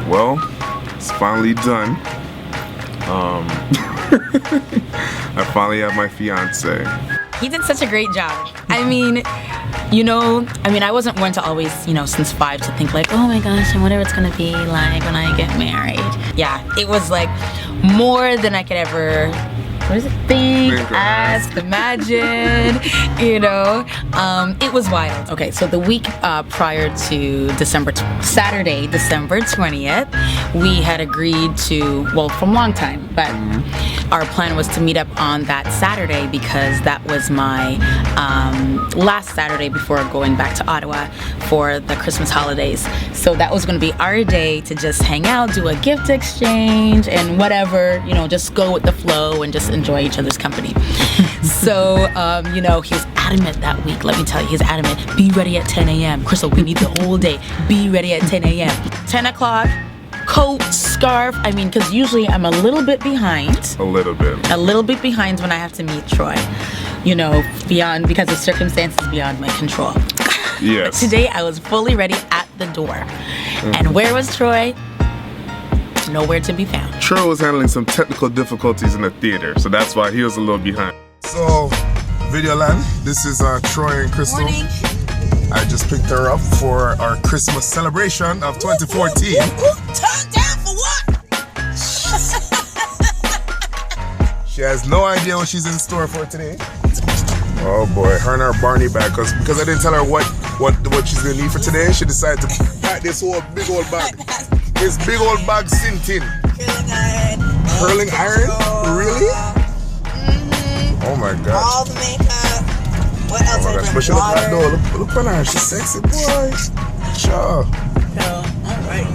Well, it's finally done. I finally have my fiance. He did such a great job. I mean, I wasn't one to always, since 5 to think like, oh my gosh, I wonder what it's gonna be like when I get married. Yeah, it was like more than I could ever, think, ask, imagine, it was wild. Okay, so the week prior to Saturday, December 20th, we had agreed to, from long time, but our plan was to meet up on that Saturday because that was my last Saturday before going back to Ottawa for the Christmas holidays. So that was going to be our day to just hang out, do a gift exchange, and whatever, just go with the flow and just enjoy each other's company. So, he was adamant that week. Let me tell you, he's adamant. Be ready at 10 a.m. Crystal, we need the whole day. Be ready at 10 a.m. 10 o'clock. Coat, scarf, because usually I'm a little bit behind. A little bit behind when I have to meet Troy. Because of circumstances beyond my control. Yes. But today I was fully ready at the door. And where was Troy? Nowhere to be found. Troy was handling some technical difficulties in the theater, so that's why he was a little behind. So, Videoland, this is Troy and Crystal. Morning. I just picked her up for our Christmas celebration of 2014. Turn down for what? She has no idea what she's in store for today. Oh boy, her and her Barney bag, because I didn't tell her what she's gonna need for today. She decided to pack this whole big old bag. This big old bag Sintin. Curling iron? Really? Mm-hmm. Oh my god. All the makeup. What else? Oh my gosh, but she look hot though. Look at her, she's sexy, boy. Sure. Alright.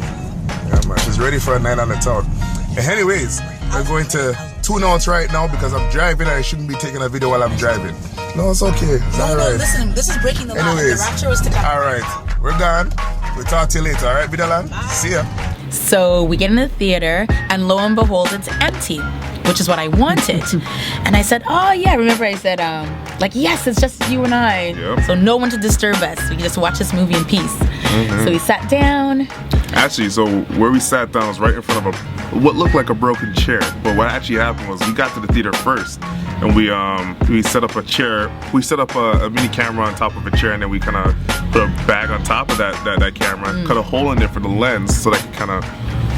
Yeah man, she's ready for a night on the town. Anyways, we're going to tune out right now because I'm driving and I shouldn't be taking a video while I'm driving. No, it's okay. It's alright. Listen, this is breaking the law. Anyways, The rapture is to come. alright, we're gone. We'll talk to you later, alright, Videoland? See ya. So we get in the theater and lo and behold, it's empty, which is what I wanted. And I said, oh yeah, remember I said, yes, it's just you and I. Yep. So no one to disturb us. We can just watch this movie in peace. So we sat down. Actually, so where we sat down was right in front of what looked like a broken chair. But what actually happened was we got to the theater first, and we set up a chair. We set up a mini camera on top of a chair, and then we kind of put a bag on top of that camera, cut a hole in there for the lens so they could kind of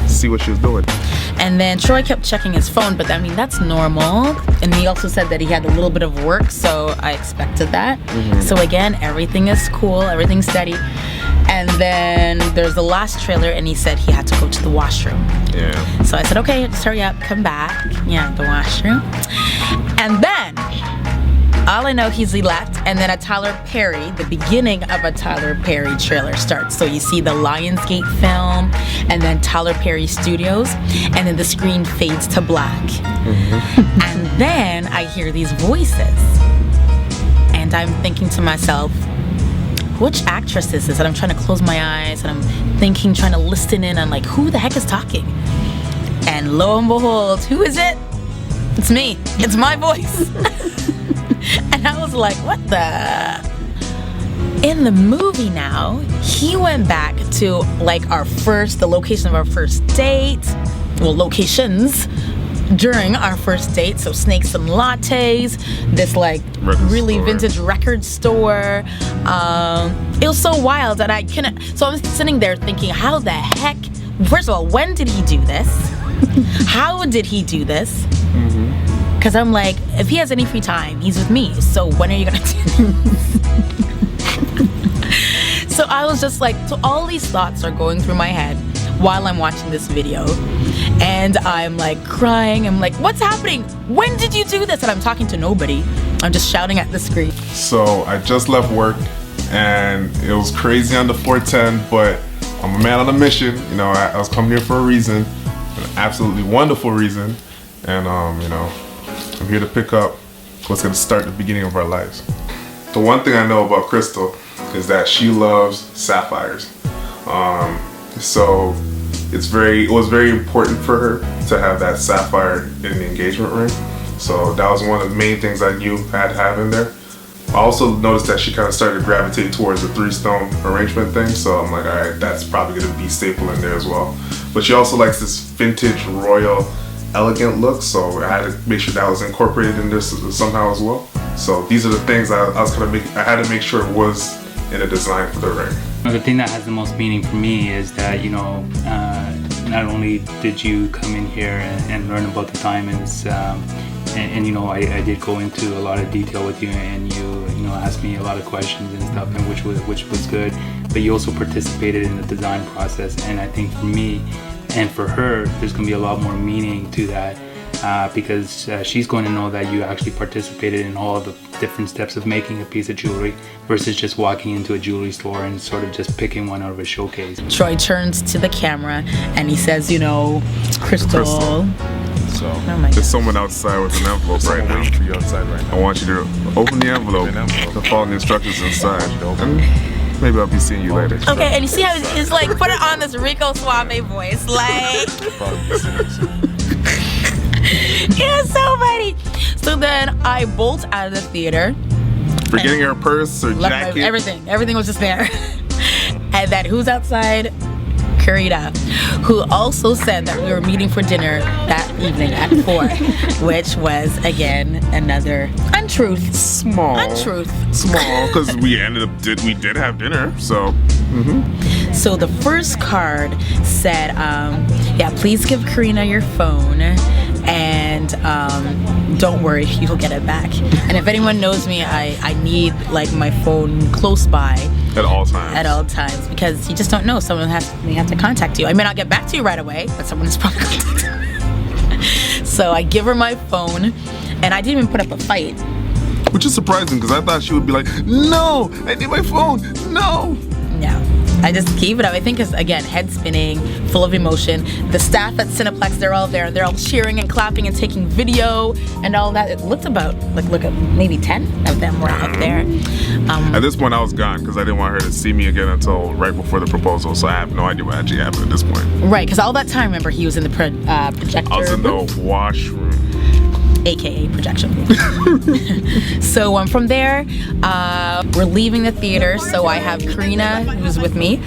see what she was doing. And then Troy kept checking his phone, but that's normal. And he also said that he had a little bit of work, so I expected that. So again, everything is cool, everything's steady. And then there's the last trailer, and he said he had to go to the washroom. Yeah. So I said, okay, just hurry up, come back. Yeah, the washroom. And then, all I know, he left, and then the beginning of a Tyler Perry trailer starts. So you see the Lionsgate film, and then Tyler Perry Studios, and then the screen fades to black. And then I hear these voices, and I'm thinking to myself, which actress is this? And I'm trying to close my eyes, and I'm thinking, trying to listen in on who the heck is talking? And lo and behold, who is it? It's me. It's my voice. And I was like, what the? In the movie now, he went back to the location of our first date. Well, locations during our first date. So snakes and lattes, this really vintage record store. It was so wild that I couldn't. So I'm sitting there thinking, how the heck? First of all, when did he do this? How did he do this? Because I'm like, if he has any free time, he's with me. So when are you gonna do this? So I was just so all these thoughts are going through my head while I'm watching this video. And I'm crying. I'm like, what's happening? When did you do this? And I'm talking to nobody. I'm just shouting at the screen. So I just left work, and it was crazy on the 410, but I'm a man on a mission. I was coming here for a reason, an absolutely wonderful reason. And I'm here to pick up what's going to start the beginning of our lives. The one thing I know about Crystal is that she loves sapphires. So it was very important for her to have that sapphire in the engagement ring. So that was one of the main things I knew I had to have in there. I also noticed that she kind of started to gravitate towards the 3-stone arrangement thing, so I'm like, all right, that's probably gonna be staple in there as well. But she also likes this vintage royal elegant look, so I had to make sure that was incorporated in this somehow as well. So these are the things I had to make sure it was in a design for the ring. The thing that has the most meaning for me is that, you know, not only did you come in here and learn about the diamonds, and you know, I did go into a lot of detail with you, and you know, asked me a lot of questions and stuff, and which was good, but you also participated in the design process. And I think for me and for her, there's going to be a lot more meaning to that, because she's going to know that you actually participated in all of the different steps of making a piece of jewelry versus just walking into a jewelry store and sort of just picking one out of a showcase. Troy turns to the camera and he says, you know, Crystal. So Oh my there's someone outside with an envelope right now. For you outside right now. I want you to open the envelope to follow the instructions inside. And maybe I'll be seeing you later. Okay, and you see how it's like, put it on this Rico Suave voice, like. It's so funny. So then I bolt out of the theater. Forgetting her purse or Left jacket. everything was just there. And then who's outside? Karina, who also said that we were meeting for dinner that evening at 4, which was again another untruth. Small, because we did have dinner, so. So the first card said, yeah, please give Karina your phone, and don't worry, you'll get it back. And if anyone knows me, I need like my phone close by At all times. at all times, because you just don't know, someone may have to contact you. I may not get back to you right away, but someone is probably contacting me. So I give her my phone, and I didn't even put up a fight. Which is surprising, because I thought she would be like, no, I need my phone, no. No, I just keep it up. I think it's, again, head spinning, full of emotion. The staff at Cineplex, they're all there, and they're all cheering and clapping and taking video and all that. It looked about, look at maybe 10 of them were out there. At this point, I was gone, because I didn't want her to see me again until right before the proposal, so I have no idea what actually happened at this point. Right, because all that time, remember, he was in the projector I was in booth, the washroom. AKA projection booth. So from there, we're leaving the theater. So I have Karina, who's with me.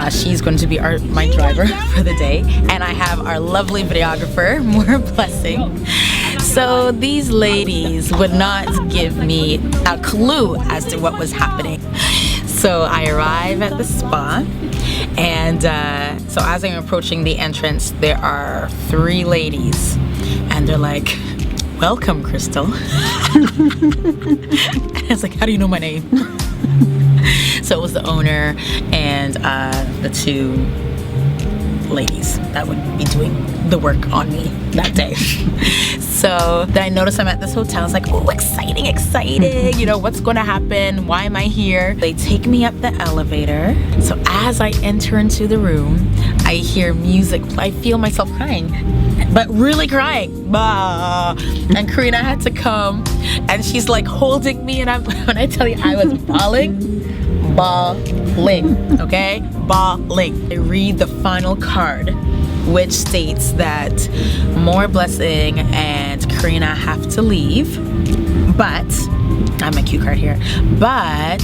She's going to be my driver for the day. And I have our lovely videographer, Moreblessing. So these ladies would not give me a clue as to what was happening. So I arrive at the spa, and so as I'm approaching the entrance, there are 3 ladies, and they're like, welcome, Crystal. And I was like, how do you know my name? So it was the owner and the 2 ladies that would be doing the work on me that day. So then I noticed I'm at this hotel. I was like, oh, exciting, you know, what's going to happen? Why am I here? They take me up the elevator. So as I enter into the room, I hear music. I feel myself crying, but really crying. Bah. And Karina had to come, and she's like holding me, and when I tell you I was bawling, okay? Bawling. I read the final card, which states that Moreblessing and Karina have to leave, but I have my cue card here, but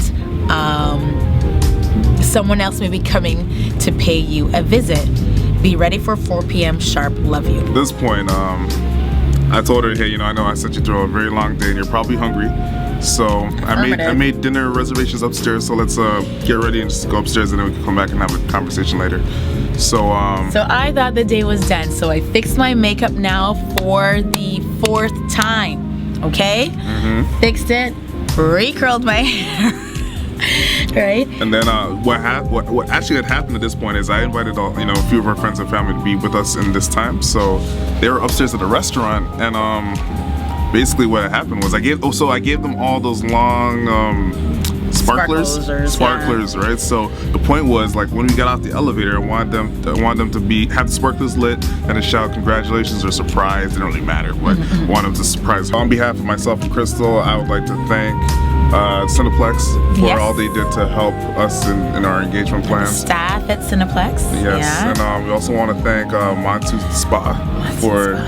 someone else may be coming to pay you a visit. Be ready for 4 p.m. sharp. Love you. At this point, I told her, hey, you know, I know I sent you through a very long day and you're probably hungry. So I made dinner reservations upstairs. So let's get ready and just go upstairs, and then we can come back and have a conversation later. So I thought the day was done. So I fixed my makeup now for the 4th time. Okay? Fixed it, recurled my hair. Right? And then what actually had happened at this point is I invited a few of our friends and family to be with us in this time. So they were upstairs at the restaurant, and basically what had happened was I gave them all those long sparklers, right? So the point was, like, when we got off the elevator, I wanted them to have the sparklers lit and to shout congratulations or surprise. It didn't really matter, but I wanted them to surprise. On behalf of myself and Crystal, I would like to thank Cineplex for all they did to help us in our engagement plans. Staff at Cineplex. Yes, Yeah. and we also want to thank Montu Spa for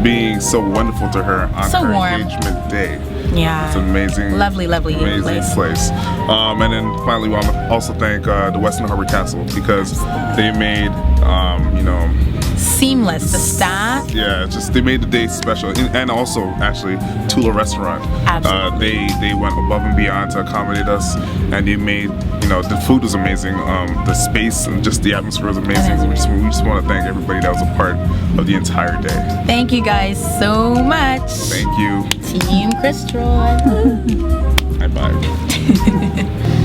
being so wonderful to her on her engagement day. Yeah. It's an amazing, Lovely amazing place. And then finally, we want to also thank the Western Harbor Castle because they made, you know, Seamless. The staff. yeah, just they made the day special, and also actually Tula Restaurant. Absolutely. They went above and beyond to accommodate us, and they made, you know, the food was amazing, the space and just the atmosphere was amazing. We just want to thank everybody that was a part of the entire day. Thank you guys so much. Thank you. Team Chris Troy. Bye bye.